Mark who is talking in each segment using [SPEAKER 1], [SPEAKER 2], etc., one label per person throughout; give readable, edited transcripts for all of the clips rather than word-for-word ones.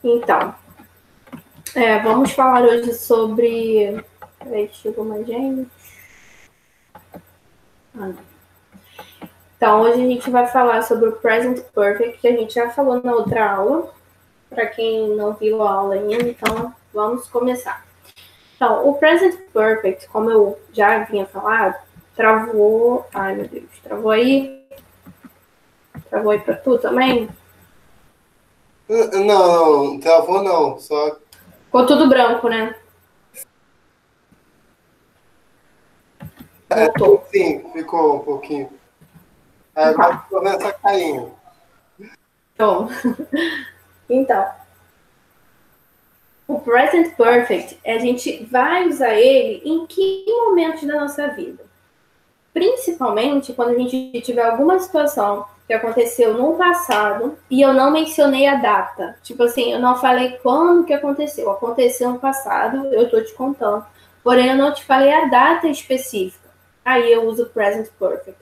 [SPEAKER 1] Então, vamos falar hoje sobre... Peraí, chegou mais gente. Então, hoje a gente vai falar sobre o Present Perfect, que a gente já falou na outra aula. Para quem não viu a aula ainda, então vamos começar. Então, o Present Perfect, como eu já havia falado, travou... Ai, meu Deus, travou aí? Travou aí para tu também?
[SPEAKER 2] Não, travou não, só
[SPEAKER 1] Ficou tudo branco, né? Voltou.
[SPEAKER 2] sim, ficou um pouquinho. Agora
[SPEAKER 1] Tá.
[SPEAKER 2] ficou nessa carinha.
[SPEAKER 1] Então, então, o Present Perfect, a gente vai usar ele em que momentos da nossa vida? Principalmente quando a gente tiver alguma situação que aconteceu no passado e eu não mencionei a data. Tipo assim, eu não falei quando que aconteceu. Aconteceu no passado, eu tô te contando. Porém, eu não te falei a data específica. Aí eu uso Present Perfect.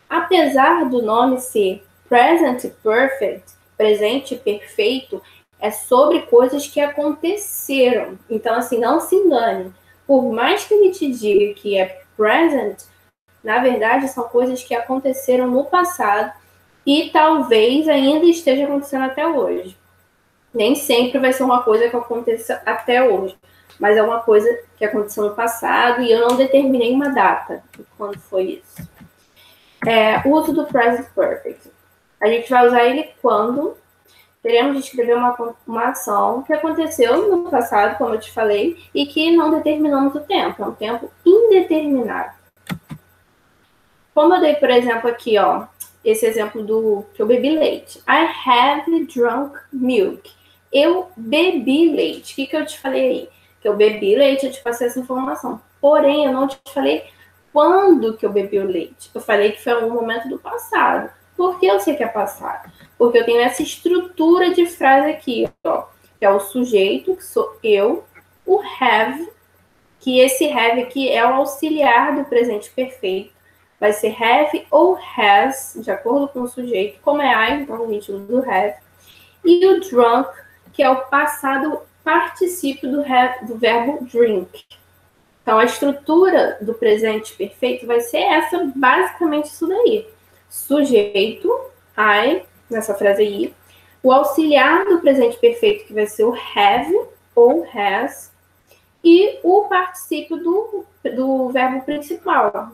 [SPEAKER 1] Apesar do nome ser Present Perfect, presente perfeito, é sobre coisas que aconteceram. Então, assim, não se engane. Por mais que ele te diga que é present, na verdade, são coisas que aconteceram no passado e talvez ainda esteja acontecendo até hoje. Nem sempre vai ser uma coisa que aconteça até hoje, mas é uma coisa que aconteceu no passado e eu não determinei uma data de quando foi isso. O uso do present perfect. A gente vai usar ele quando teremos de escrever uma ação que aconteceu no passado, como eu te falei, e que não determinamos o tempo. É um tempo indeterminado. Como eu dei, por exemplo, aqui, ó, esse exemplo do que eu bebi leite. I have drunk milk. Eu bebi leite. O que eu te falei aí? Que eu bebi leite, eu te passei essa informação. Porém, eu não te falei quando que eu bebi o leite. Eu falei que foi algum momento do passado. Por que eu sei que é passado? Porque eu tenho essa estrutura de frase aqui, ó, que é o sujeito, que sou eu, o have, que esse have aqui é o auxiliar do presente perfeito. Vai ser have ou has, de acordo com o sujeito. Como é I, então a gente usa o have. E o drunk, que é o passado particípio do verbo drink. Então, a estrutura do presente perfeito vai ser essa, basicamente isso daí. Sujeito, I, nessa frase aí. O auxiliar do presente perfeito, que vai ser o have ou has, e o particípio do verbo principal.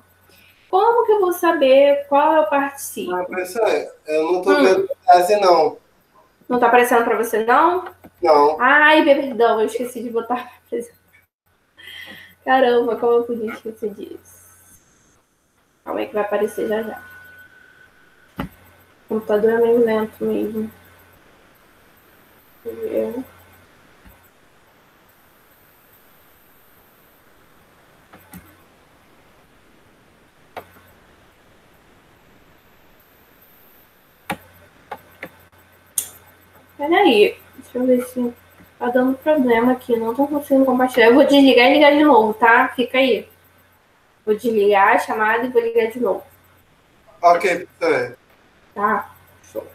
[SPEAKER 1] Como que eu vou saber qual é o particípio?
[SPEAKER 2] Professor, eu não tô vendo a frase não.
[SPEAKER 1] Não tá aparecendo para você, não?
[SPEAKER 2] Não.
[SPEAKER 1] Ai, perdão, eu esqueci de botar. Caramba, como eu podia esquecer disso? Calma aí que vai aparecer já já. O computador é meio lento mesmo. Deixa eu ver. Peraí, deixa eu ver se tá dando problema aqui. Não tô conseguindo compartilhar. Eu vou desligar e ligar de novo, tá? Fica aí. Vou desligar a chamada e vou ligar de novo,
[SPEAKER 2] Ok, professor.
[SPEAKER 1] tá? Show.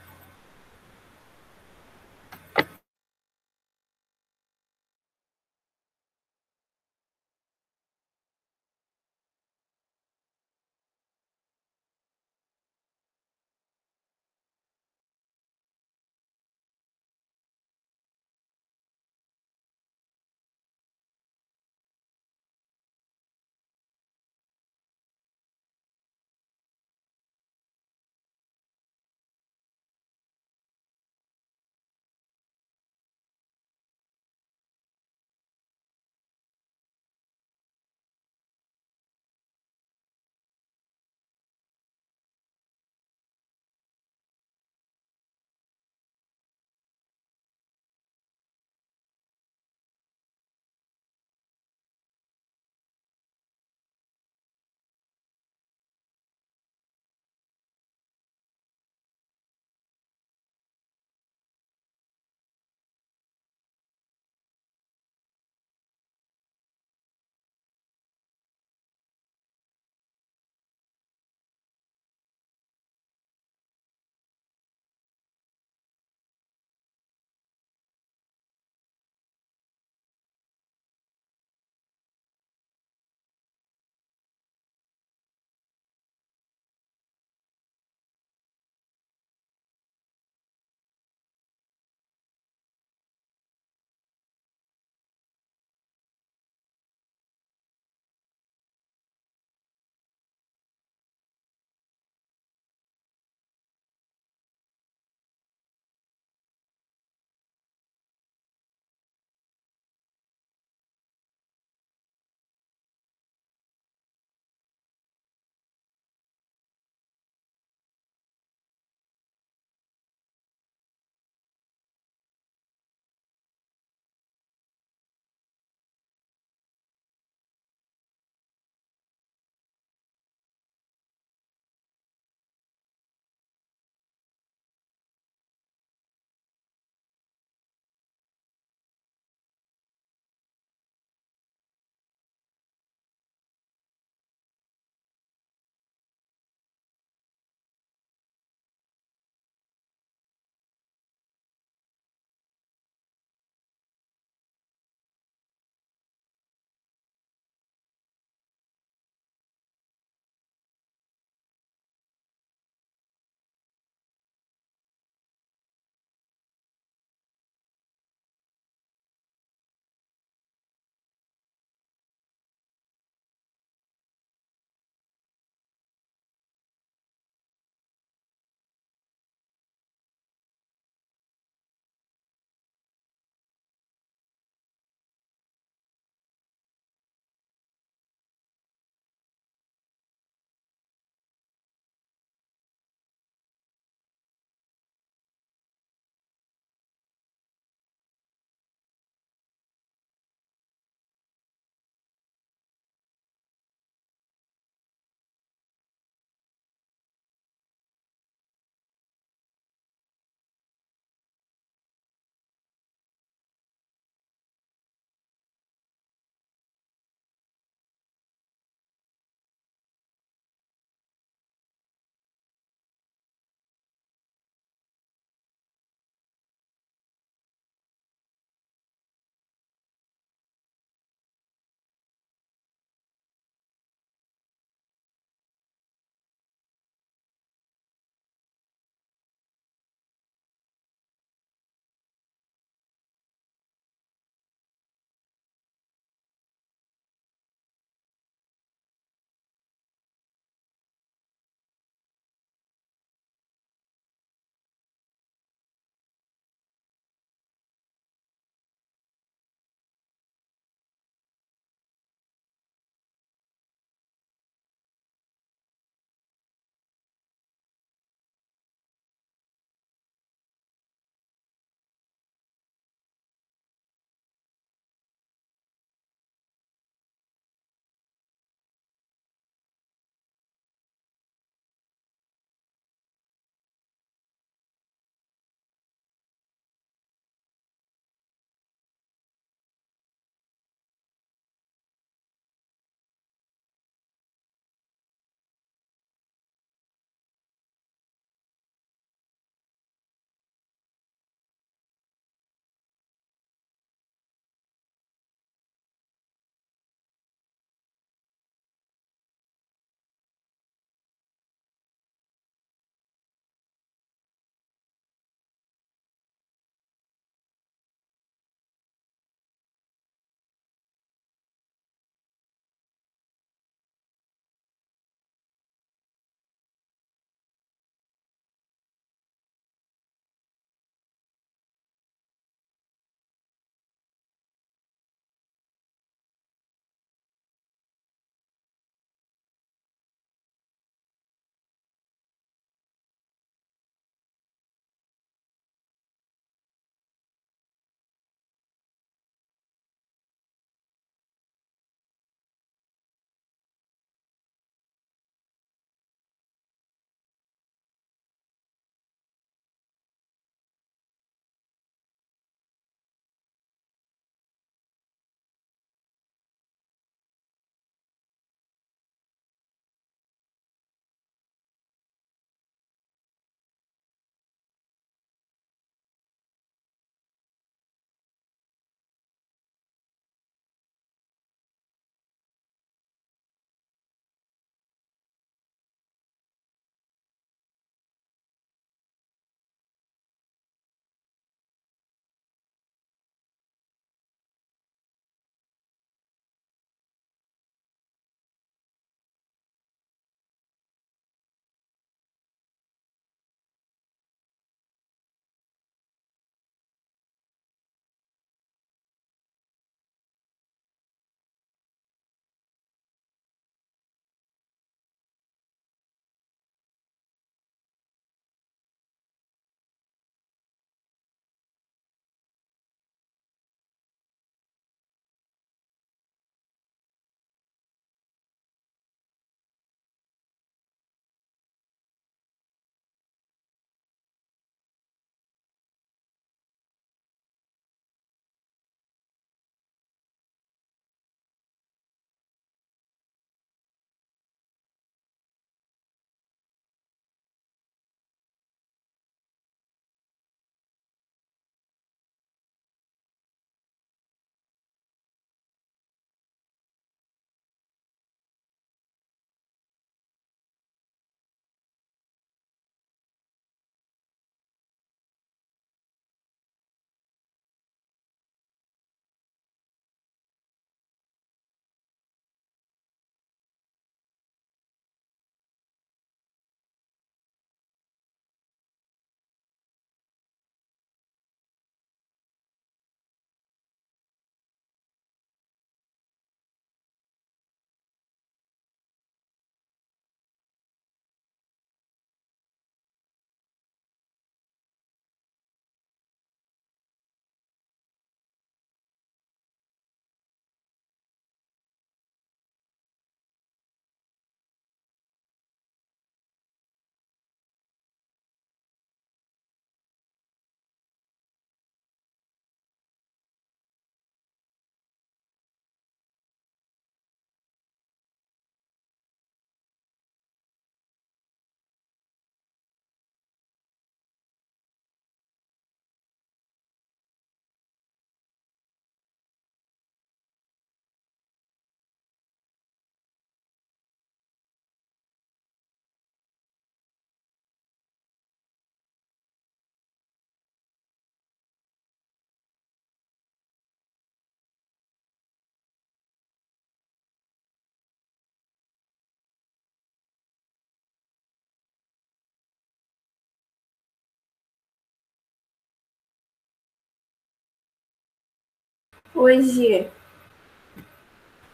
[SPEAKER 1] Hoje,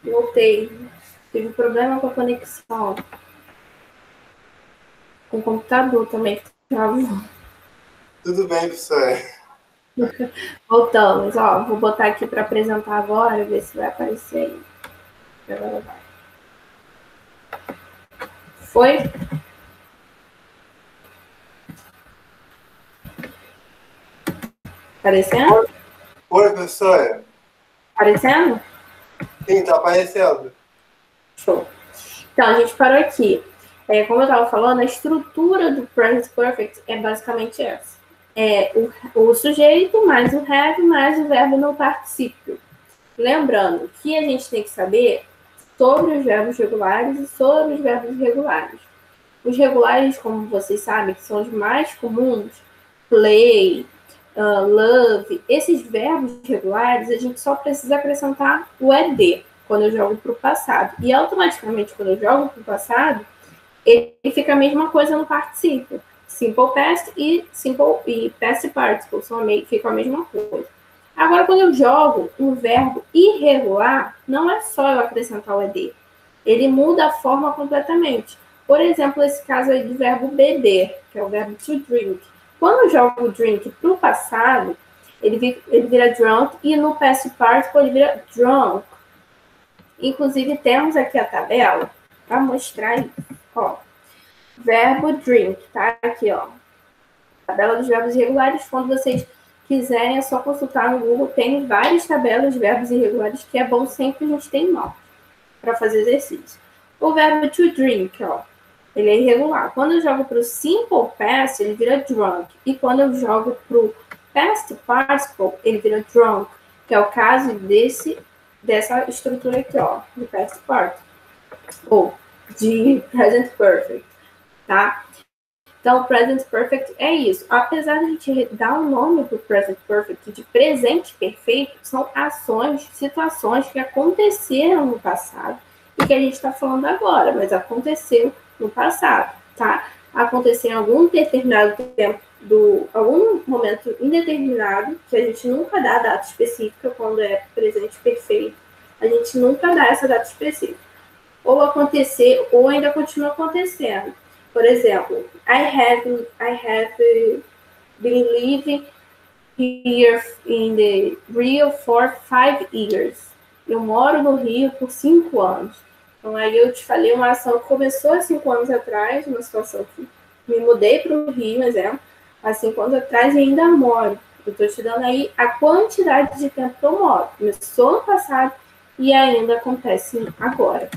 [SPEAKER 1] voltei. Tive problema com a conexão. Com o computador também.
[SPEAKER 2] Tudo bem, professor.
[SPEAKER 1] Voltamos, ó. Vou botar aqui para apresentar agora, ver se vai aparecer aí. Agora vai. Foi? Aparecendo?
[SPEAKER 2] Oi, professor.
[SPEAKER 1] Aparecendo?
[SPEAKER 2] Sim, tá aparecendo.
[SPEAKER 1] Show. Então, a gente parou aqui. Como eu estava falando, a estrutura do Present Perfect é basicamente essa. É o sujeito mais o have mais o verbo no particípio. Lembrando que a gente tem que saber sobre os verbos regulares e sobre os verbos irregulares. Os regulares, como vocês sabem, que são os mais comuns, play, love, esses verbos regulares, a gente só precisa acrescentar o ed quando eu jogo para o passado. E automaticamente, quando eu jogo para o passado, ele fica a mesma coisa no particípio. Simple past e past participle ficam a mesma coisa. Agora, quando eu jogo um verbo irregular, não é só eu acrescentar o ed. Ele muda a forma completamente. Por exemplo, esse caso aí do verbo beber, que é o verbo to drink. Quando eu jogo o drink para o passado, ele vira drunk, e no past participle ele vira drunk. Inclusive, temos aqui a tabela para mostrar isso. Ó, verbo drink, tá? Aqui, ó. Tabela dos verbos irregulares. Quando vocês quiserem, é só consultar no Google. Tem várias tabelas de verbos irregulares que é bom sempre a gente ter em mão para fazer exercício. O verbo to drink, ó, ele é irregular. Quando eu jogo para o simple past, ele vira drunk. E quando eu jogo para o past participle, ele vira drunk, que é o caso dessa estrutura aqui, ó, de past participle, ou de present perfect, tá? Então, present perfect é isso. Apesar de a gente dar um nome para o present perfect de presente perfeito, são ações, situações que aconteceram no passado e que a gente está falando agora, mas aconteceu no passado, tá? Aconteceu em algum determinado tempo, algum momento indeterminado, que a gente nunca dá a data específica quando é presente perfeito. A gente nunca dá essa data específica. Ou acontecer, ou ainda continua acontecendo. Por exemplo, I have been living here in the Rio for 5 years. Eu moro no Rio por 5 anos. Então, aí eu te falei uma ação que começou há 5 anos atrás, uma situação que me mudei para o Rio, exemplo, há 5 anos atrás e ainda moro. Eu estou te dando aí a quantidade de tempo que eu moro. Começou no passado e ainda acontece agora.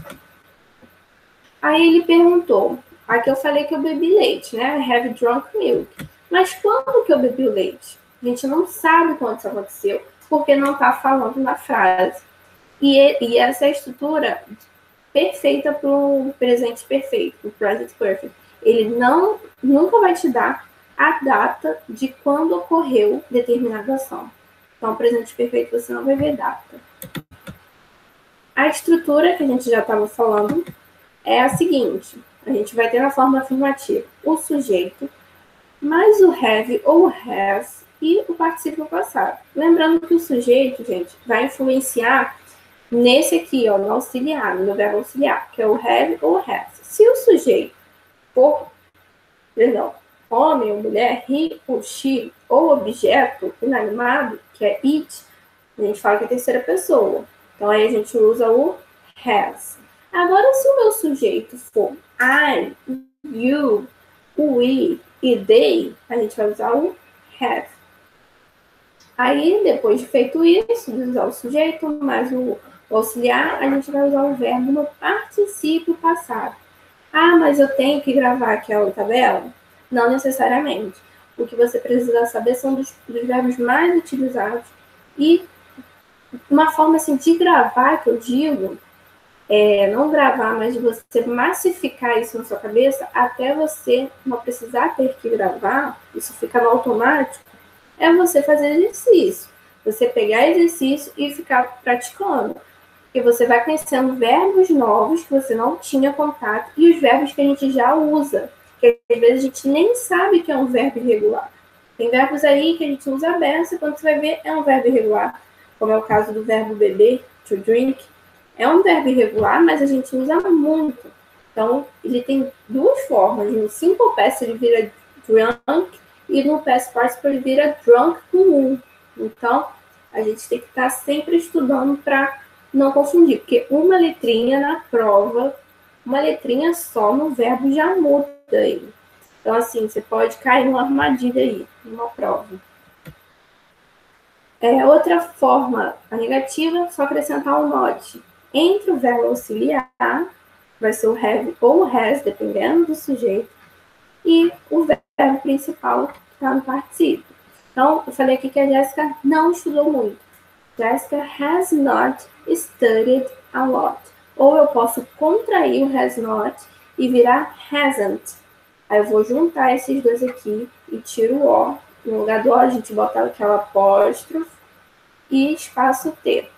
[SPEAKER 1] Aí ele perguntou, aqui eu falei que eu bebi leite, né? I have drunk milk. Mas quando que eu bebi o leite? A gente não sabe quando isso aconteceu, porque não está falando na frase. E essa é a estrutura perfeita para o presente perfeito, o present perfect. Ele nunca vai te dar a data de quando ocorreu determinada ação. Então, o presente perfeito você não vai ver data. A estrutura que a gente já estava falando é a seguinte. A gente vai ter na forma afirmativa o sujeito, mais o have ou has e o particípio passado. Lembrando que o sujeito, gente, vai influenciar nesse aqui, ó, no auxiliar, no verbo auxiliar, que é o have ou has. Se o sujeito for, homem ou mulher, he ou she, ou objeto inanimado, que é it, a gente fala que é terceira pessoa. Então, aí a gente usa o has. Agora, se o meu sujeito for I, you, we e they, a gente vai usar o have. Aí, depois de feito isso, de usar o sujeito mais o auxiliar, a gente vai usar o verbo no particípio passado. Ah, mas eu tenho que gravar aquela tabela? Não necessariamente. O que você precisa saber são dos verbos mais utilizados. E uma forma assim, de gravar, que eu digo, não gravar, mas de você massificar isso na sua cabeça até você não precisar ter que gravar, isso fica no automático, é você fazer exercício. Você pegar exercício e ficar praticando. Porque você vai conhecendo verbos novos que você não tinha contato e os verbos que a gente já usa. Que às vezes a gente nem sabe que é um verbo irregular. Tem verbos aí que a gente usa aberto e quando você vai ver é um verbo irregular. como é o caso do verbo beber, to drink, é um verbo irregular, mas a gente usa muito. Então, ele tem duas formas. No simple past ele vira drunk e no past participle ele vira drunk com um. Então, a gente tem que estar sempre estudando para não confundir, porque uma letrinha na prova, uma letrinha só no verbo já muda aí. Então, assim, você pode cair numa armadilha aí, numa prova. Outra forma, a negativa, só acrescentar um not. Entre o verbo auxiliar, vai ser o have ou o has, dependendo do sujeito, e o verbo principal que está no particípio. Então, eu falei aqui que a Jéssica não estudou muito. Jessica has not studied a lot. Ou eu posso contrair o has not e virar hasn't. Aí eu vou juntar esses dois aqui e tiro o O. No lugar do O, a gente bota aquela apóstrofe e espaço T.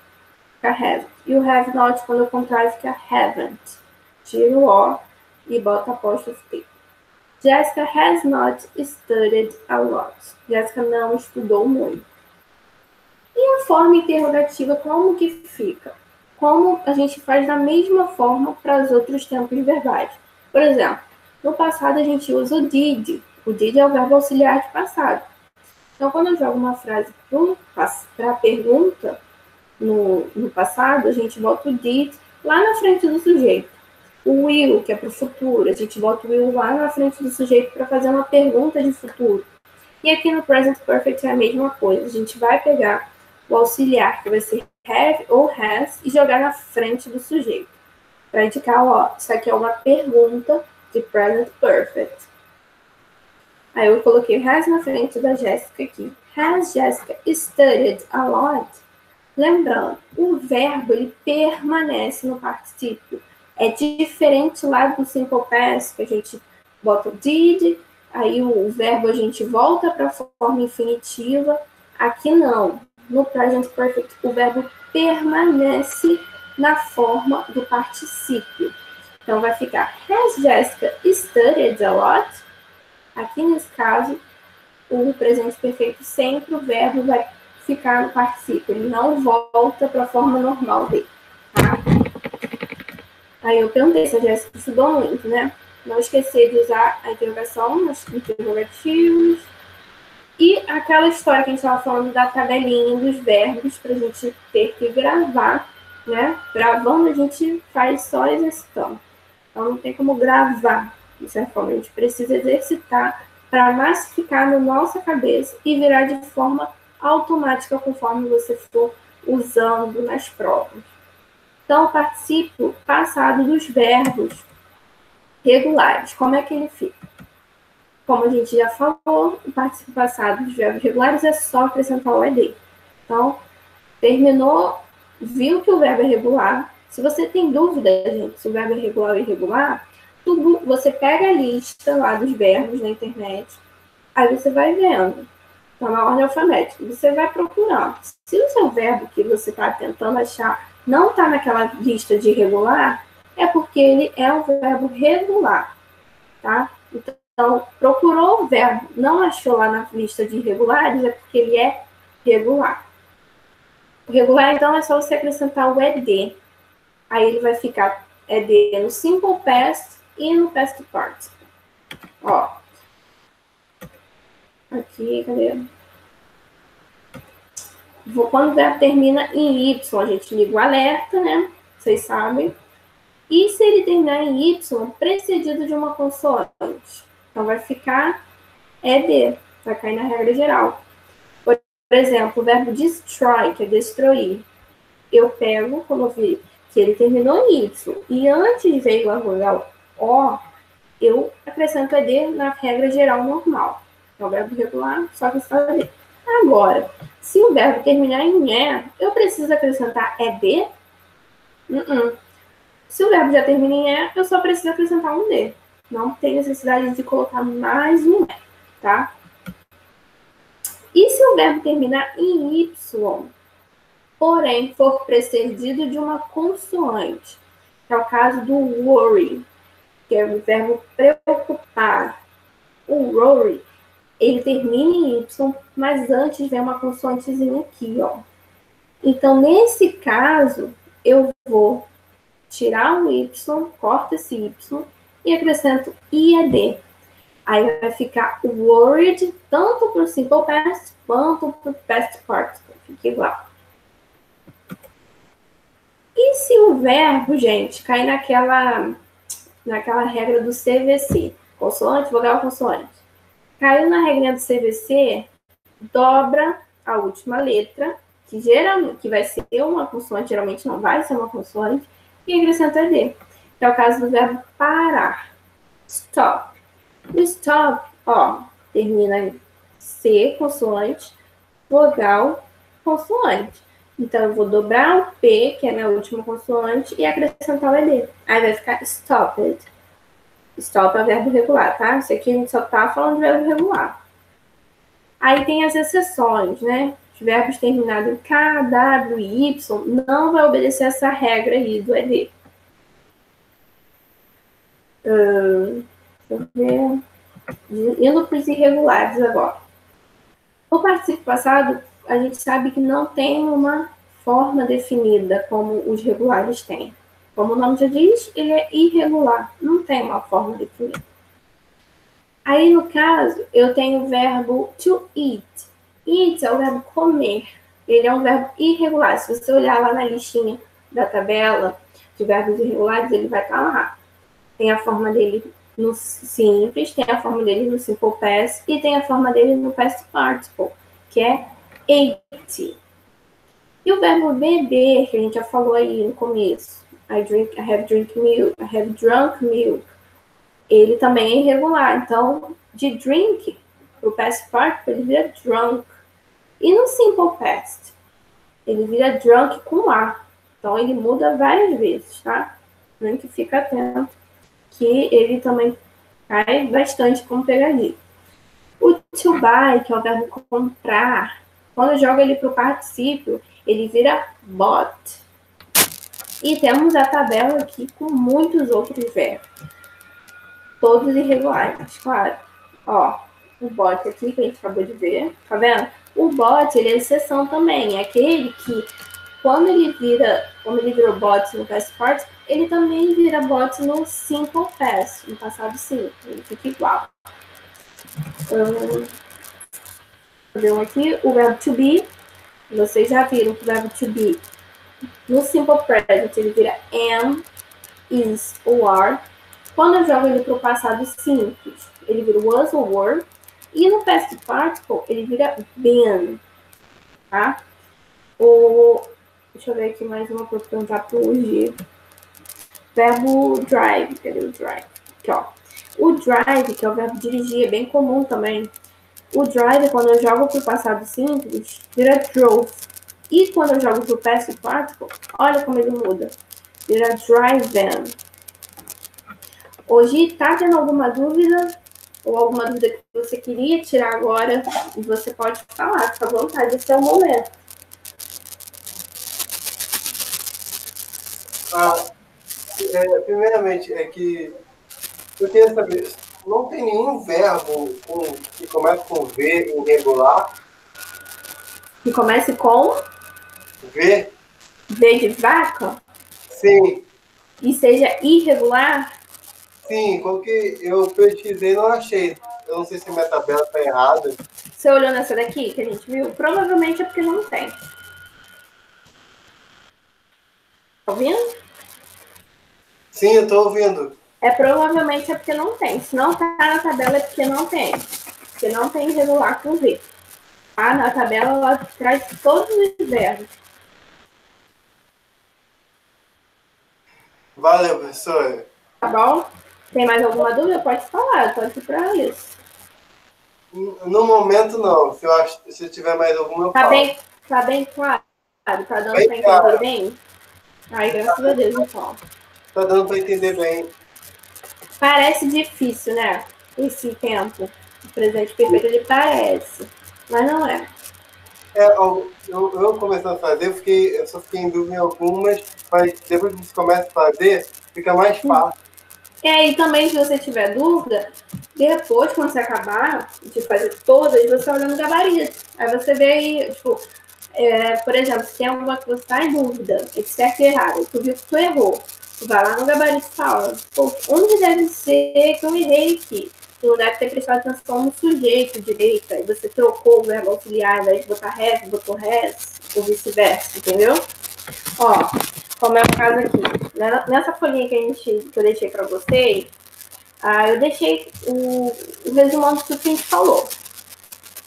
[SPEAKER 1] Fica have. E o have not, quando eu contraio, fica haven't. Tiro o O e boto apóstrofe T. Jessica has not studied a lot. Jessica não estudou muito. E a forma interrogativa, como que fica? Como a gente faz da mesma forma para os outros tempos verbais. Por exemplo, no passado a gente usa o did. O did é o verbo auxiliar de passado. Então, quando eu jogo uma frase para a pergunta no passado, a gente bota o did lá na frente do sujeito. O will, que é para o futuro, a gente bota o will lá na frente do sujeito para fazer uma pergunta de futuro. E aqui no present perfect é a mesma coisa. A gente vai pegar o auxiliar, que vai ser have ou has, e jogar na frente do sujeito. Para indicar, ó, isso aqui é uma pergunta de present perfect. Aí eu coloquei has na frente da Jéssica aqui. Has Jessica studied a lot? Lembrando, o verbo ele permanece no particípio. É diferente lá do simple past, que a gente bota o did, aí o verbo a gente volta para a forma infinitiva. Aqui não. No present perfect, o verbo permanece na forma do particípio. Então, vai ficar Has Jessica studied a lot? Aqui, nesse caso, o presente perfeito sempre, o verbo vai ficar no particípio. Ele não volta para a forma normal dele. Tá? Aí eu perguntei se a Jéssica estudou muito, né? Não esquecer de usar a interrogação nos interrogativos. E aquela história que a gente estava falando da tabelinha dos verbos para a gente ter que gravar, né? Gravando a gente faz só exercitando. Então não tem como gravar, de certa forma. A gente precisa exercitar para massificar na nossa cabeça e virar de forma automática conforme você for usando nas provas. Então, o particípio passado dos verbos regulares, como é que ele fica? Como a gente já falou, o particípio passado dos verbos regulares é só acrescentar o ED. Então, terminou, viu que o verbo é regular. Se você tem dúvida, gente, se o verbo é regular ou irregular, você pega a lista lá dos verbos na internet, aí você vai vendo. Então, na ordem alfabética, você vai procurando. Se o seu verbo que você está tentando achar não está naquela lista de irregular, é porque ele é um verbo regular, tá? Então, procurou o verbo, não achou lá na lista de irregulares, é porque ele é regular. O regular, então, é só você acrescentar o ED. Aí ele vai ficar ED no simple past e no past participle. Ó. Aqui, cadê? Quando o verbo termina em Y, a gente liga o alerta, né? Vocês sabem. E se ele terminar em Y, precedido de uma consoante? Então, vai ficar ED, vai cair na regra geral. Por exemplo, o verbo destroy, que é destruir. Eu pego, como eu vi, que ele terminou em Y, e antes veio a vogal O, eu acrescento ED na regra geral normal. É o verbo regular, só que está ED. Agora, se o verbo terminar em E, eu preciso acrescentar ED? Se o verbo já termina em E, eu só preciso acrescentar um D. Não tem necessidade de colocar mais um E, tá? E se o verbo terminar em Y, porém for precedido de uma consoante, que é o caso do worry, que é o verbo preocupar. O worry, ele termina em Y, mas antes vem uma consoantezinha aqui, ó. Então, nesse caso, eu vou tirar o y, corto esse y e acrescento IAD. Aí vai ficar word tanto para o simple past quanto para o past participle. Fica igual. E se o verbo, gente, cair naquela regra do CVC, consoante, vogal, consoante, caiu na regrinha do CVC, dobra a última letra, que vai ser uma consoante, geralmente não vai ser uma consoante, e acrescenta D. Que é o caso do verbo parar. Stop. O stop, ó, termina em C, consoante, vogal, consoante. Então, eu vou dobrar o P, que é a minha última consoante, e acrescentar o ED. Aí vai ficar stopped. Stop é o verbo regular, tá? Isso aqui a gente só tá falando de verbo regular. Aí tem as exceções, né? Os verbos terminados em K, W e Y não vai obedecer essa regra aí do ED. Deixa eu ver. Indo para os irregulares agora. No particípio passado, a gente sabe que não tem uma forma definida como os regulares têm. Como o nome já diz, ele é irregular, não tem uma forma definida. Aí, no caso, eu tenho o verbo to eat. Eat é o verbo comer. Ele é um verbo irregular. Se você olhar lá na listinha da tabela de verbos irregulares, ele vai estar lá. Tem a forma dele no simples, tem a forma dele no simple past e tem a forma dele no past participle, que é ate. E o verbo beber, que a gente já falou aí no começo, I have drink milk, I have drunk milk, ele também é irregular. Então, de drink, o past participle, ele vira drunk. E no simple past, ele vira drunk com A. Então, ele muda várias vezes, tá? Tem que ficar atento, que ele também cai bastante como pegadinha. O to buy, que é o verbo comprar, quando eu jogo ele para o particípio, ele vira bought. E temos a tabela aqui com muitos outros verbos. Todos irregulares, claro. Ó, o bought aqui que a gente acabou de ver, tá vendo? O bought, ele é exceção também. É aquele que, como ele virou bought no past participle, ele também vira bought no simple past, no passado simples. Ele fica igual. Vou aqui o verbo to be. Vocês já viram que o verbo to be no simple present ele vira am, is ou are. Quando eu jogo ele para o passado simples, ele vira was ou were. E no past participle ele vira been. Tá? Deixa eu ver aqui mais uma para perguntar para o G. Verbo drive. Cadê o drive? Aqui, ó. O drive, que é o verbo dirigir, é bem comum também. O drive, quando eu jogo para o passado simples, vira drove. E quando eu jogo para o past participle, olha como ele muda. Vira driven. Hoje, tá tendo alguma dúvida? Ou alguma dúvida que você queria tirar agora? E você pode falar, fica à vontade, esse é o momento.
[SPEAKER 2] Primeiramente, é que eu queria saber, não tem nenhum verbo que comece com V irregular?
[SPEAKER 1] Que comece com
[SPEAKER 2] V?
[SPEAKER 1] V de vaca?
[SPEAKER 2] Sim.
[SPEAKER 1] E seja irregular?
[SPEAKER 2] Sim, porque eu pesquisei e não achei. Eu não sei se minha tabela está errada.
[SPEAKER 1] Você olhou nessa daqui que a gente viu? Provavelmente é porque não tem. Tá ouvindo?
[SPEAKER 2] Sim, eu estou ouvindo.
[SPEAKER 1] Provavelmente é porque não tem. Se não tá na tabela é porque não tem. Porque não tem irregular com V. Tá? Na tabela ela traz todos os verbos.
[SPEAKER 2] Valeu, professora.
[SPEAKER 1] Tá bom? Tem mais alguma dúvida? Pode falar, eu tô aqui pra isso.
[SPEAKER 2] No momento, não. Se eu tiver mais alguma, eu falo.
[SPEAKER 1] Tá bem claro? Tá dando pra
[SPEAKER 2] Claro.
[SPEAKER 1] entender bem? Ai, graças a Deus, então.
[SPEAKER 2] Tá dando para entender bem.
[SPEAKER 1] Parece difícil, né? Esse tempo. O presente perfeito, ele parece. Mas não é.
[SPEAKER 2] Eu começando a fazer, eu só fiquei em dúvida em algumas, mas depois que você começa a fazer, fica mais fácil.
[SPEAKER 1] E também, se você tiver dúvida, depois, quando você acabar de fazer todas, você olha no gabarito. Aí você vê aí, tipo, Por exemplo, se tem alguma coisa que você está em dúvida, é certo e errado, tu viu que tu errou, tu vai lá no gabarito e fala, pô, onde deve ser que eu errei aqui? Tu deve ter prestado atenção no sujeito direito, aí você trocou o verbo auxiliar, ao invés de botar res, botou res, ou vice-versa, entendeu? Ó, como é o caso aqui. Nessa folhinha que eu deixei para vocês, eu deixei o resumão do que a gente falou.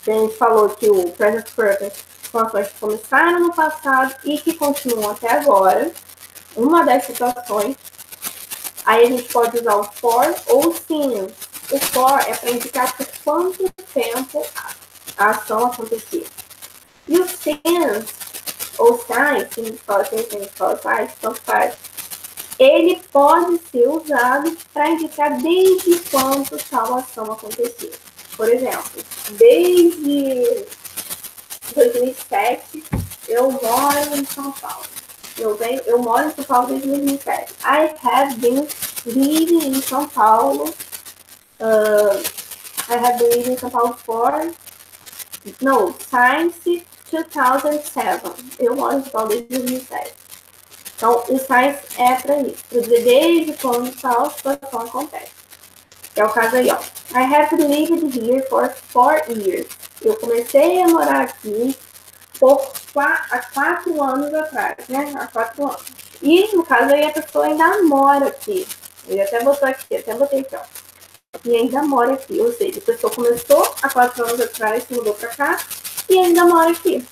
[SPEAKER 1] A gente falou que o present perfect são ações que começaram no passado e que continuam até agora. Uma das situações. Aí a gente pode usar o for ou o since. O for é para indicar por quanto tempo a ação aconteceu. E o since, ou since, que a gente fala assim, que a gente fala faz, tanto faz, ele pode ser usado para indicar desde quando tal ação aconteceu. Por exemplo, desde 2007 eu moro em São Paulo. Eu moro em São Paulo desde 2007. I have been living in São Paulo. I have been living in São Paulo since 2007. Eu moro em São Paulo desde 2007. Então, o since é para isso, para dizer desde quando tal situação acontece. É o caso aí, ó. I have lived here for 4 years. Eu comecei a morar aqui há 4 anos atrás, né? Há 4 anos. E, no caso aí, a pessoa ainda mora aqui. Ele até botou aqui, até botei aqui, ó. E ainda mora aqui. Ou seja, a pessoa começou há 4 anos atrás, se mudou para cá e ainda mora aqui.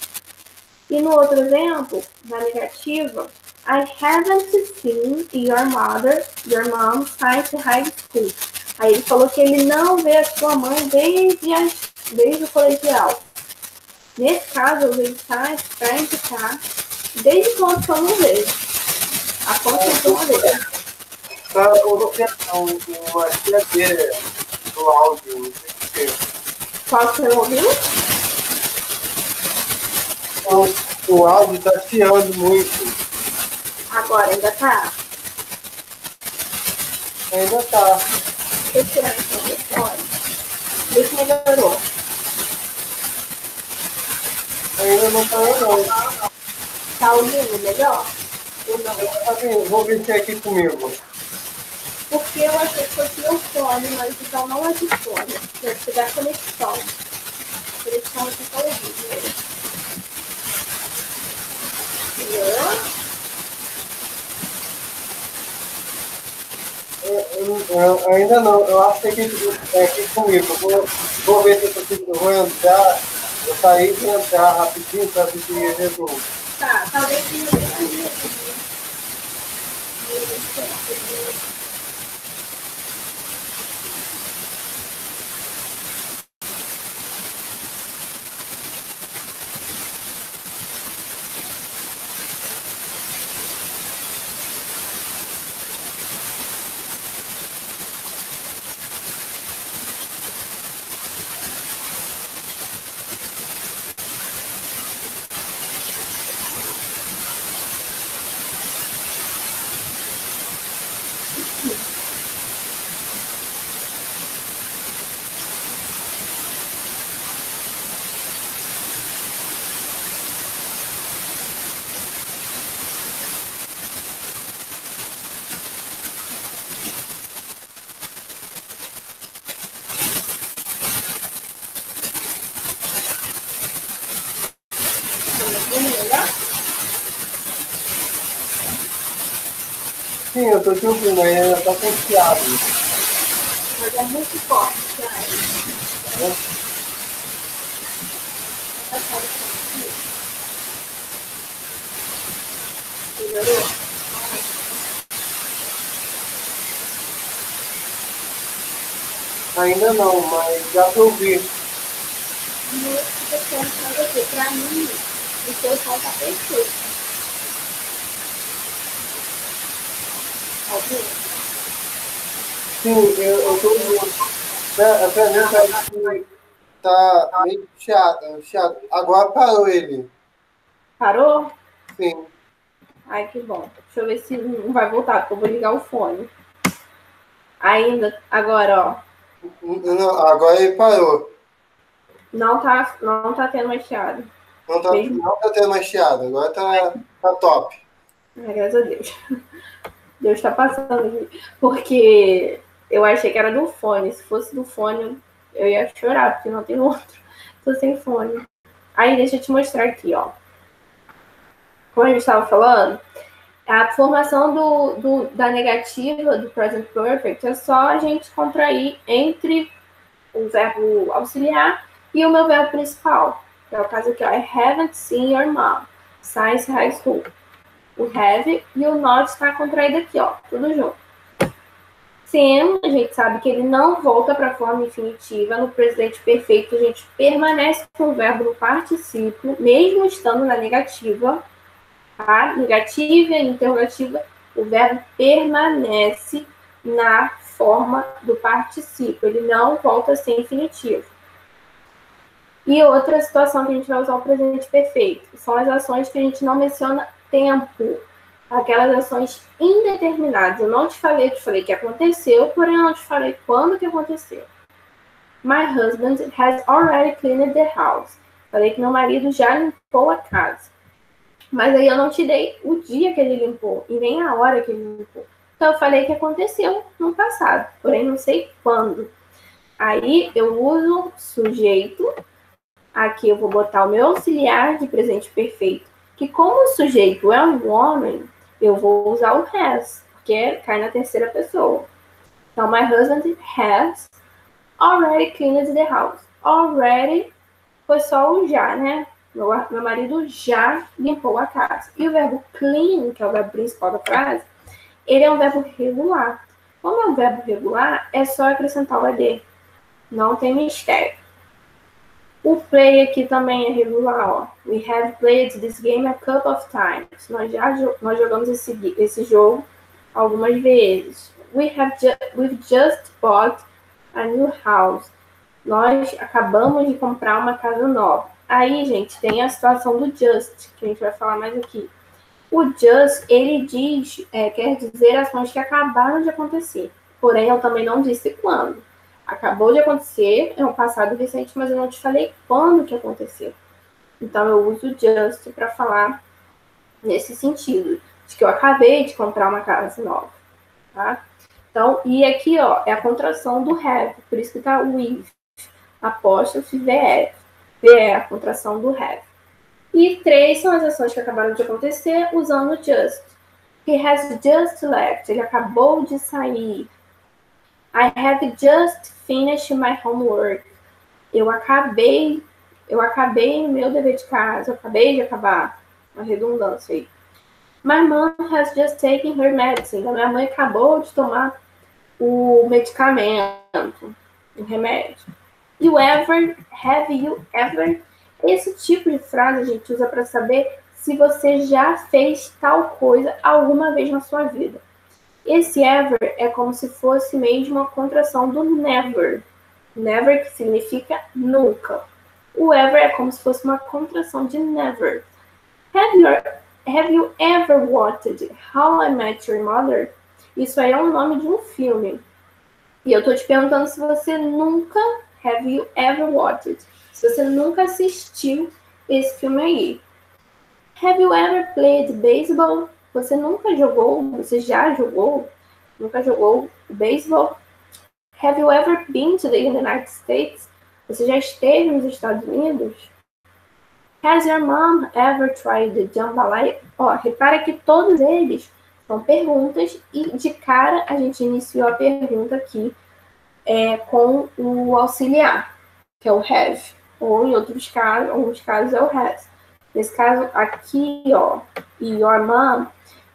[SPEAKER 1] E no outro exemplo, na negativa, I haven't seen your mom since high school. Aí ele falou que ele não vê a sua mãe desde o colegial. Nesse caso, eu usei since para indicar desde quando eu não vejo. A quanto eu não vejo.
[SPEAKER 2] Para colocar uma tiradeira do áudio, não sei o que.
[SPEAKER 1] Qual você ouviu?
[SPEAKER 2] O áudio está chiando muito.
[SPEAKER 1] Agora ainda tá?
[SPEAKER 2] Ainda tá.
[SPEAKER 1] Deixa eu tirar então o telefone. Vê se melhorou.
[SPEAKER 2] Ainda não tá, não.
[SPEAKER 1] Tá ouvindo melhor? Ou não?
[SPEAKER 2] Vou ver se é aqui comigo.
[SPEAKER 1] Porque eu achei que fosse meu fone, mas então não é de fone. Deve ser da conexão. Conexão aqui tá ouvindo. Entendeu?
[SPEAKER 2] Ainda não, eu acho que é aqui comigo. Vou ver se eu vou entrar, eu sair e entrar rapidinho para ver se resolve.
[SPEAKER 1] Tá, talvez tenha.
[SPEAKER 2] Sim, eu tô te ouvindo, mas ainda tá com chiado.
[SPEAKER 1] Mas é muito forte, cara. Melhorou?
[SPEAKER 2] Ainda não, mas já tô ouvindo.
[SPEAKER 1] Pra mim, o seu som tá perfeito.
[SPEAKER 2] Sim, eu tô ouvindo. Pra mim tá meio chiado. Agora parou ele.
[SPEAKER 1] Parou?
[SPEAKER 2] Sim.
[SPEAKER 1] Ai, que bom. Deixa eu ver se não vai voltar, porque eu vou ligar o fone. Ainda, agora, ó.
[SPEAKER 2] Não, agora ele parou.
[SPEAKER 1] Não tá tendo mais chiado.
[SPEAKER 2] Não tá tendo mais chiado, agora tá top.
[SPEAKER 1] Graças a Deus. Deus tá passando aqui. Porque eu achei que era do fone. Se fosse do fone, eu ia chorar, porque não tem outro. Tô sem fone. Aí, deixa eu te mostrar aqui, ó. Como a gente estava falando, a formação da negativa do present perfect é só a gente contrair entre o verbo auxiliar e o meu verbo principal. Que é o caso aqui, ó. I haven't seen your mom. Science High School. O have e o not está contraído aqui, ó. Tudo junto. Sendo, a gente sabe que ele não volta para a forma infinitiva. No presente perfeito, a gente permanece com o verbo no particípio, mesmo estando na negativa. Tá? Negativa e interrogativa, o verbo permanece na forma do particípio. Ele não volta a ser infinitivo. E outra situação que a gente vai usar o presente perfeito são as ações que a gente não menciona tempo. Aquelas ações indeterminadas. Eu não te falei que aconteceu, porém eu não te falei quando que aconteceu. My husband has already cleaned the house. Falei que meu marido já limpou a casa. Mas aí eu não te dei o dia que ele limpou e nem a hora que ele limpou. Então eu falei que aconteceu no passado, porém não sei quando. Aí eu uso sujeito. Aqui eu vou botar o meu auxiliar de presente perfeito, que como o sujeito é um homem, eu vou usar o has, porque cai na terceira pessoa. Então, my husband has already cleaned the house. Already foi só o já, né? Meu marido já limpou a casa. E o verbo clean, que é o verbo principal da frase, ele é um verbo regular. Como é um verbo regular, é só acrescentar o AD. Não tem mistério. O play aqui também é regular, ó. We have played this game a couple of times. Nós jogamos esse jogo algumas vezes. We've just bought a new house. Nós acabamos de comprar uma casa nova. Aí, gente, tem a situação do just, que a gente vai falar mais aqui. O just, ele quer dizer ações que acabaram de acontecer. Porém, eu também não disse quando. Acabou de acontecer, é um passado recente, mas eu não te falei quando que aconteceu. Então, eu uso just para falar nesse sentido, de que eu acabei de comprar uma casa nova, tá? Então, e aqui, ó, é a contração do have, por isso que tá with, apóstrofe VE. VE é a contração do have. E 3 são as ações que acabaram de acontecer usando just. He has just left, ele acabou de sair. I have just finished my homework. Eu acabei meu dever de casa, eu acabei de acabar. Uma redundância aí. My mom has just taken her medicine. A minha mãe acabou de tomar o medicamento, o remédio. Have you ever? Esse tipo de frase a gente usa para saber se você já fez tal coisa alguma vez na sua vida. Esse ever é como se fosse mesmo a contração do never. Never, que significa nunca. O ever é como se fosse uma contração de never. Have you ever watched How I Met Your Mother? Isso aí é o nome de um filme. E eu tô te perguntando se você nunca... Have you ever watched? Se você nunca assistiu esse filme aí. Have you ever played baseball? Você nunca jogou? Você já jogou? Nunca jogou beisebol? Have you ever been to the United States? Você já esteve nos Estados Unidos? Has your mom ever tried the jambalaya? Ó, repara que todos eles são perguntas e de cara a gente iniciou a pergunta aqui com o auxiliar, que é o have. Ou em alguns casos é o has. Nesse caso aqui, ó, your mom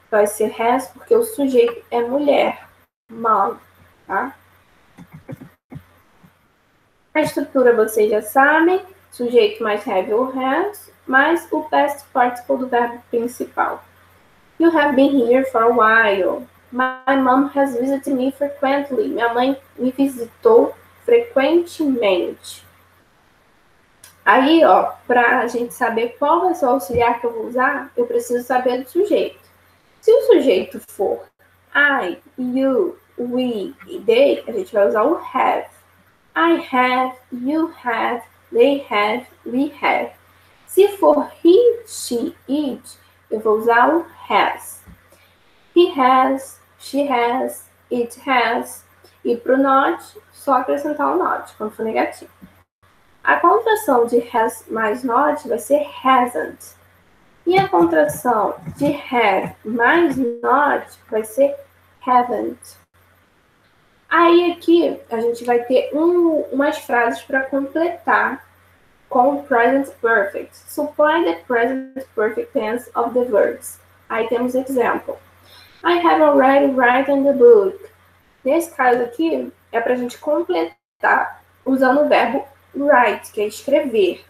[SPEAKER 1] vai ser has porque o sujeito é mulher. Mom, tá? A estrutura vocês já sabem. Sujeito mais have ou has, mais o past participle do verbo principal. You have been here for a while. My mom has visited me frequently. Minha mãe me visitou frequentemente. Aí, ó, para a gente saber qual vai ser o auxiliar que eu vou usar, eu preciso saber do sujeito. Se o sujeito for I, you, we e they, a gente vai usar o have. I have, you have, they have, we have. Se for he, she, it, eu vou usar o has. He has, she has, it has. E para o not, só acrescentar o not, quando for negativo. A contração de has mais not vai ser hasn't. E a contração de have mais not vai ser haven't. Aí aqui a gente vai ter umas frases para completar com o present perfect. Supply the present perfect tense of the verbs. Aí temos exemplo. I have already written the book. Nesse caso aqui, é para a gente completar usando o verbo write, que é escrever.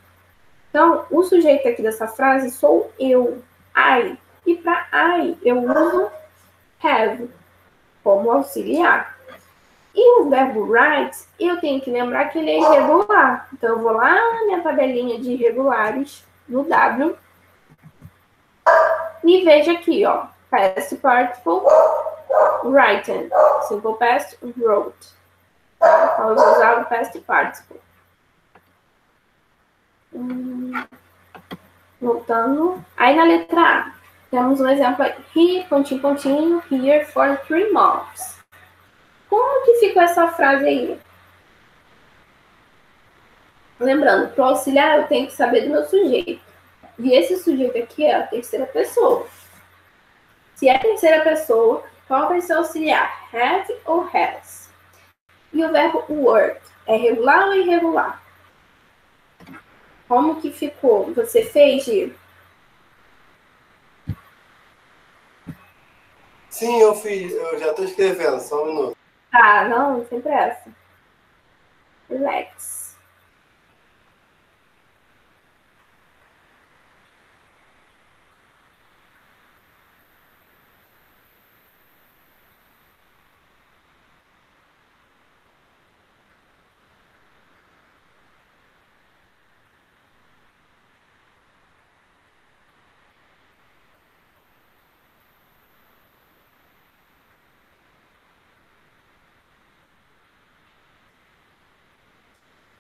[SPEAKER 1] Então, o sujeito aqui dessa frase sou eu, I. E para I, eu uso have como auxiliar. E o verbo write, eu tenho que lembrar que ele é irregular. Então, eu vou lá na minha tabelinha de irregulares, no W, e vejo aqui, ó, past participle, written. Simple past, wrote. Então, eu vou usar o past participle. Voltando. Aí, na letra A, temos um exemplo aí. He, pontinho, pontinho, here for 3 months. Como que ficou essa frase aí? Lembrando, para auxiliar eu tenho que saber do meu sujeito. E esse sujeito aqui é a terceira pessoa. Se é a terceira pessoa, qual vai ser auxiliar? Have ou has? E o verbo work é regular ou irregular? Como que ficou? Você fez, Gil?
[SPEAKER 2] Sim, eu fiz. Eu já estou escrevendo, só um minuto.
[SPEAKER 1] Tá, não, sem pressa. Relax.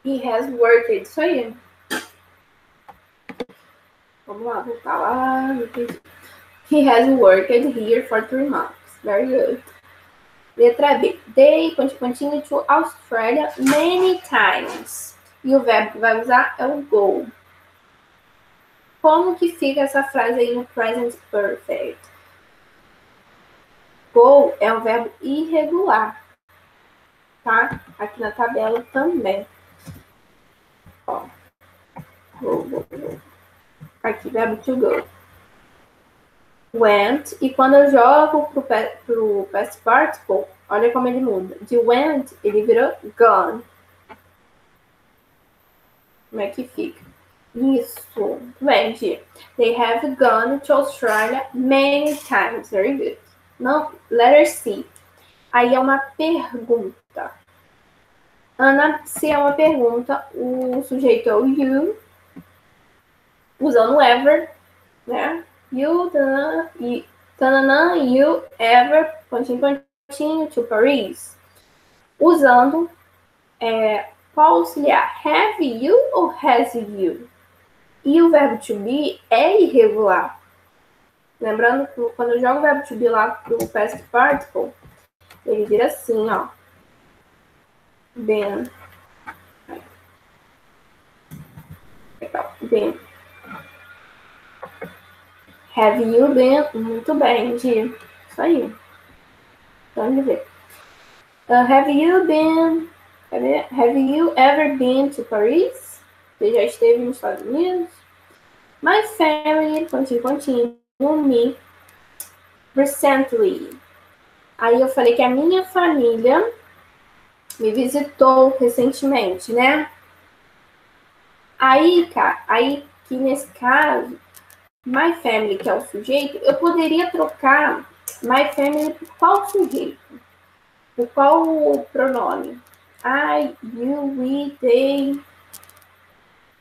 [SPEAKER 1] He has worked. Isso aí. Vamos lá, voltar lá. He has worked here for 3 months. Very good. Letra B. They continue to Australia many times. E o verbo que vai usar é o go. Como que fica essa frase aí no present perfect? Go é um verbo irregular. Tá? Aqui na tabela também. Ó. Go. Aqui, verbo to go. Went. E quando eu jogo pro past participle, olha como ele muda. De went, ele virou gone. Como é que fica? Isso. Bem, Gia. They have gone to Australia many times. Very good. Não, letter C. Aí é uma pergunta. Ana, se é uma pergunta, o sujeito é o you, usando ever, né? You, tanana, you ever, pontinho, pontinho, to Paris. Usando qual auxiliar? Have you ou has you? E o verbo to be é irregular. Lembrando que quando eu jogo o verbo to be lá pro past participle, ele vira assim, ó. Been. Legal. Been. Have you been? Muito bem, Gi. Isso aí. Vamos ver. Have you been? Have you ever been to Paris? Você já esteve nos Estados Unidos? My family, pontinho, me, recently. Aí eu falei que a minha família me visitou recentemente, né? Aí, cara, que nesse caso, my family, que é o sujeito, eu poderia trocar my family por qual sujeito? Por qual pronome? I, you, we, they.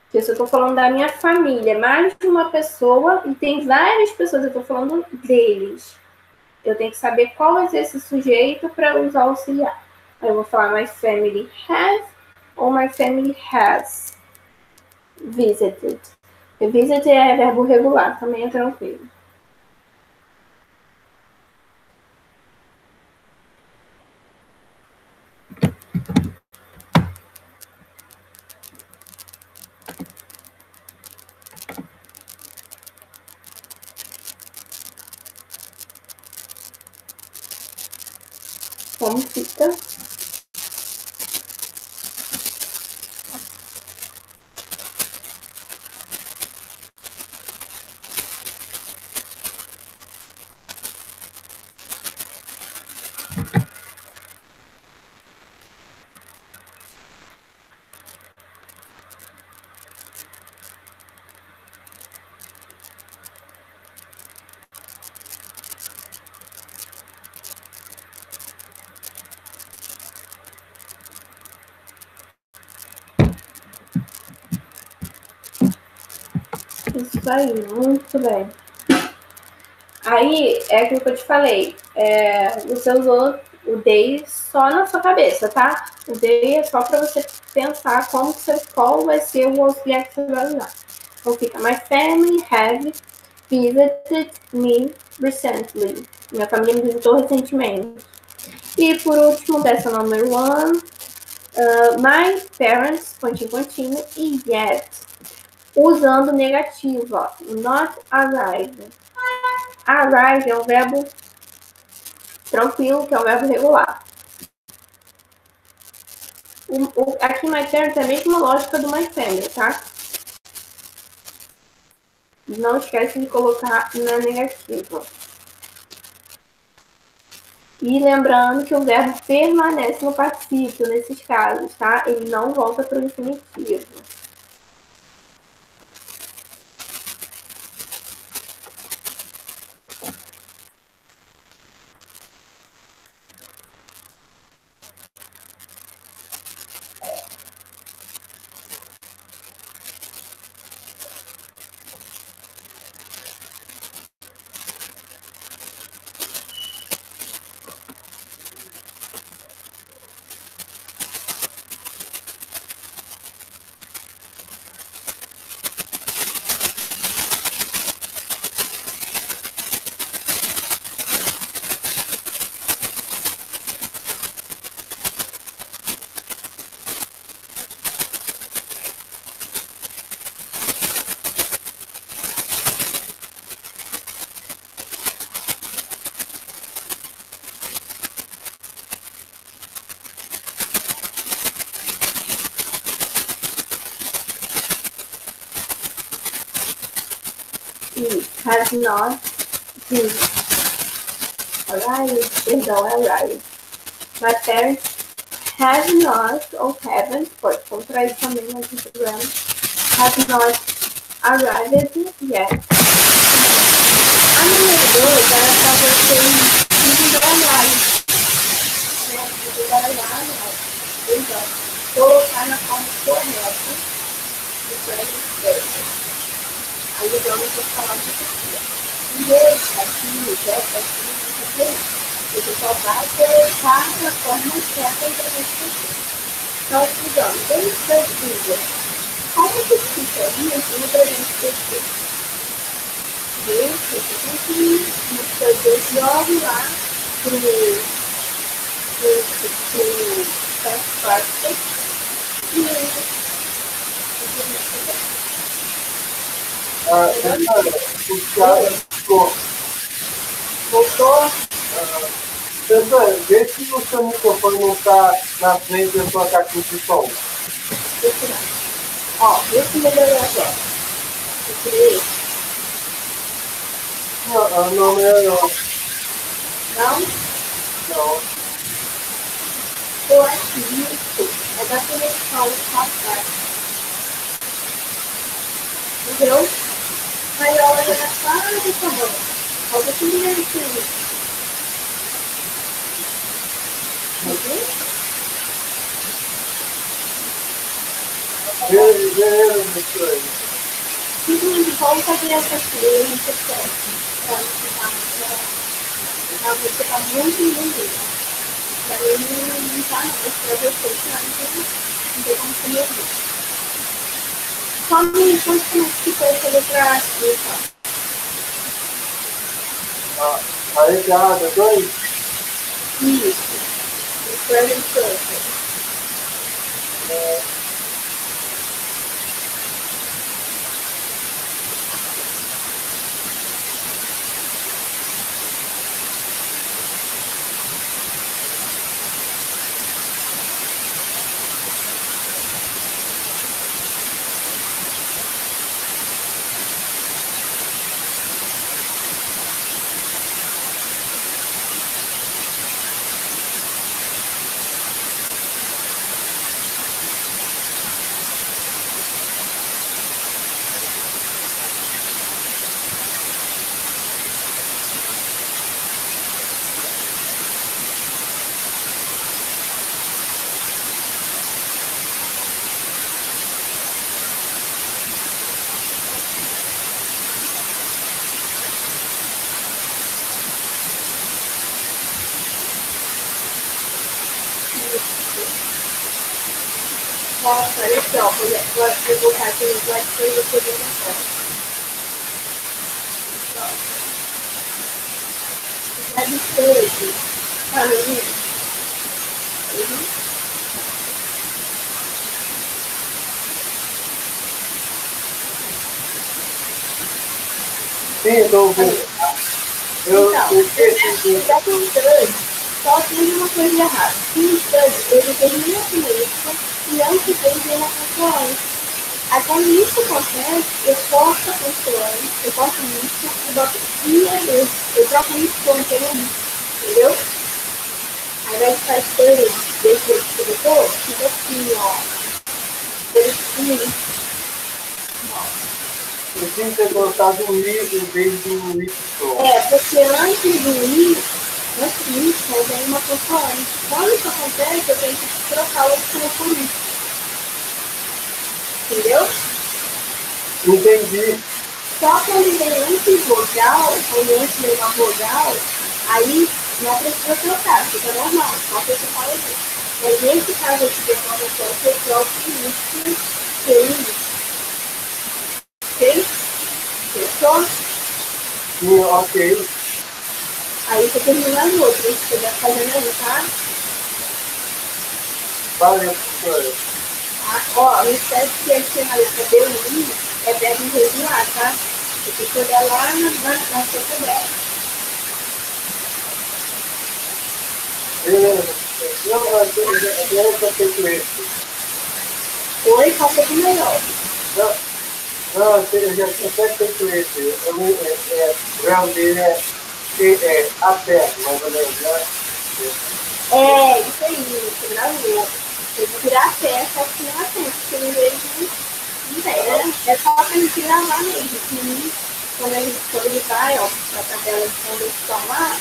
[SPEAKER 1] Porque se eu tô falando da minha família, mais de uma pessoa, e tem várias pessoas, eu tô falando deles. Eu tenho que saber qual é esse sujeito para usar o auxiliar. Aí eu vou falar my family have ou my family has visited. Visit é verbo regular, também é tranquilo. Como fica? Isso aí, muito bem. Aí, é aquilo que eu te falei. Você usou o they só na sua cabeça, tá? O they é só para você pensar qual vai ser o auxiliar que você vai usar. Então fica, my family have visited me recently. Minha família me visitou recentemente. E por último, dessa number one, my parents, pontinho, e yet. Usando negativo, ó. Not arrived. Arrive é um verbo tranquilo, que é um verbo regular. Aqui my parents é a mesma lógica do my family, tá? Não esquece de colocar na negativa. E lembrando que o verbo permanece no particípio nesses casos, tá? Ele não volta para o infinitivo. Has not been arrived. Perdão, arrived. My parents have not, ou haven't, pode contrair também no programa, have not arrived yet. A número 2 era para você embaralhar, então, colocar na forma correta do presente. Aí eu vou falar de aqui. Esse aqui, essa aqui, você só vai colocar na forma certa para você fazer. Então, digamos, desde a vida, como que fica isso para a gente ter? Esse aqui, muitas jogo lá para o fast part e
[SPEAKER 2] o Thiago ficou.
[SPEAKER 1] Voltou?
[SPEAKER 2] Vê se o seu microfone não está na frente da sua caixinha de som.
[SPEAKER 1] Ó, vê se melhorou agora.
[SPEAKER 2] Não melhorou.
[SPEAKER 1] Não?
[SPEAKER 2] Não.
[SPEAKER 1] Eu acho que isso é da conexão passada. Entendeu? Aí a hora da cara do sabor. Olha que direitinho. Ok?
[SPEAKER 2] Beleza, isso aí.
[SPEAKER 1] Simplesmente volta a criança aqui, não sei o que. Você tá muito lindo. Daí não tá, não. Escreve o texto, não tem como se ouvir. Só me conta como que foi essa letra aqui,
[SPEAKER 2] A letra 2?
[SPEAKER 1] Isso. Present perfect. Nossa, olha só, vou botar aqui no slide para você ver a foto. Slide 13. Tá vendo?
[SPEAKER 2] Sim, estou ouvindo. Eu esqueci.
[SPEAKER 1] Só tem uma coisa errada. O study, ele termina com isso e antes dele vem a consoante. Aí quando isso acontece, eu corto a consoante, eu corto isso e boto IED. Eu troco isso por um termo, entendeu? Ao invés de ficar estranho desse jeito que eu tô, fica assim, ó.
[SPEAKER 2] Eu tinha que ter colocado o I em vez do I.
[SPEAKER 1] Porque antes do I, vem uma consoante. Quando isso acontece, eu tenho que trocar o som por I. Entendeu?
[SPEAKER 2] Entendi.
[SPEAKER 1] Só quando vem antes vogal, ou antes de uma vogal, aí não precisa trocar, fica normal, só que você fala disso. Mas nesse caso aqui de uma consoante, eu troco isso, que é isso. Ok? Fechou?
[SPEAKER 2] Sim, ok.
[SPEAKER 1] Aí você termina as outras, você vai fazendo aí, tá?
[SPEAKER 2] Valeu, professora.
[SPEAKER 1] Ó, não esquece que aqui na letra B e I é verbo irregular, tá? Você tem que olhar lá na sua tabela.
[SPEAKER 2] Eu já feito isso.
[SPEAKER 1] Oi, qual foi o melhor?
[SPEAKER 2] Não, eu já tinha até feito esse. O grau dele é até, mais ou menos, né?
[SPEAKER 1] Isso aí, você gravou. Tem que tirar a peça aqui na frente, porque no inglês não tem, né? É só pra gente gravar mesmo. Que quando ele vai, ó, pra tabela de conversão lá,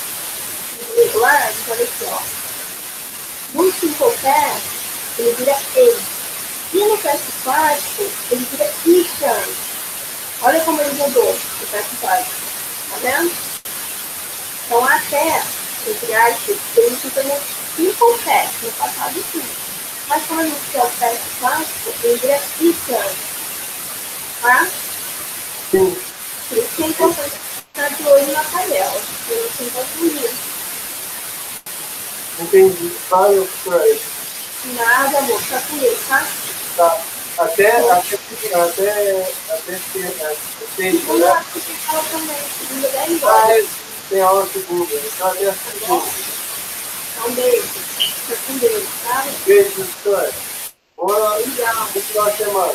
[SPEAKER 1] irregular, a gente olha aqui, ó. No simple past, ele vira ele. E no past particle, ele vira Christian. Olha como ele mudou o past particle. Tá vendo? Então, até, entre aspas, ele fica no simple past, no passado sim. Mas como a gente quer o past particle, ele vira Christian. Tá?
[SPEAKER 2] Sim.
[SPEAKER 1] Por isso que é importante estar de olho na tabela. Porque você não pode fugir.
[SPEAKER 2] Entendi. Valeu, professora.
[SPEAKER 1] Nada, amor, tá com ele, tá?
[SPEAKER 2] Tá. Até
[SPEAKER 1] Segunda,
[SPEAKER 2] né?
[SPEAKER 1] você fala também, segunda 10 horas.
[SPEAKER 2] Tem aula segunda. Então até a segunda.
[SPEAKER 1] Então, beijo. Fica com Deus, tá?
[SPEAKER 2] Beijo, professora. Boa
[SPEAKER 1] Legal.
[SPEAKER 2] final de semana.